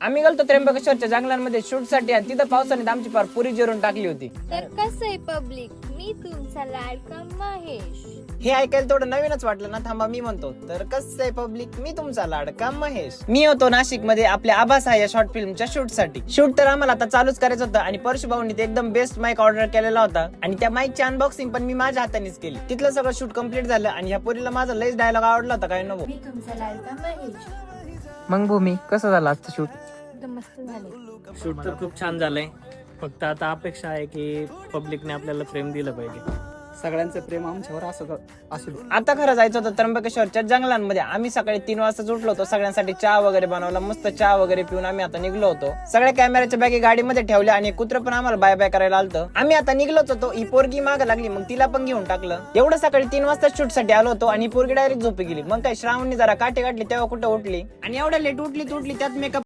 आम्ही गेलतो त्र्यंबकेश्वरच्या जंगलांमध्ये शूट साठी आणि तिथं पावसाने आमची पार पुरी जिरून टाकली होती. तर कसं आहे पब्लिक, मी तुमचा लाडका महेश. हे ऐकायला थोडं नवीनच वाटलं ना. थांबा मी म्हणतो. तर कसं आहे पब्लिक, मी तुमचा लाडका महेश. मी होतो नाशिक मध्ये आपल्या आभासा या शॉर्ट फिल्मच्या शूट साठी. शूट तर आम्हाला आता चालूच करायचं होतं आणि परशु भाऊंनी एकदम बेस्ट माईक ऑर्डर केलेला होता आणि त्या माईकची अनबॉक्सिंग पण मी माझ्या हातानेच केली. तिथलं सगळं शूट कम्प्लीट झालं आणि ह्या पोरीला माझा लयच डायलॉग आवडला होता. काय नको मी तुमचा लाडका महेश. मग भूमी कसं झालं आजचं शूट? एकदम मस्त झाले. शूट तर खूप छान झालंय. फक्त आता अपेक्षा आहे की पब्लिकने आपल्याला प्रेम दिलं पाहिजे. सगळ्यांचं प्रेम आमच्यावर असू दे. आता खरं जायचं होतं त्र्यंबकेश्वरच्या जंगलांमध्ये. आम्ही सकाळी 3 वाजता उठलो होतो. सगळ्यांसाठी चहा वगैरे बनवला. मस्त चहा वगैरे पिऊन आम्ही आता निघलो होतो. सगळ्या कॅमेऱ्याच्या बॅगी गाडीमध्ये ठेवल्या आणि कुत्र पण आम्हाला बाय बाय करायला आलतं. आम्ही आता निघलोच होतो. ही पोरगी माग लागली, मग तिला पण घेऊन टाकलं. एवढं सकाळी 3 वाजता शूट साठी आलो होतो आणि पोरगी डायरेक्ट झोपी गेली. मग काय श्रावणनी जरा काटे काढली तेव्हा कुठं उठली आणि एवढ्या लेट उठली त्यात मेकअप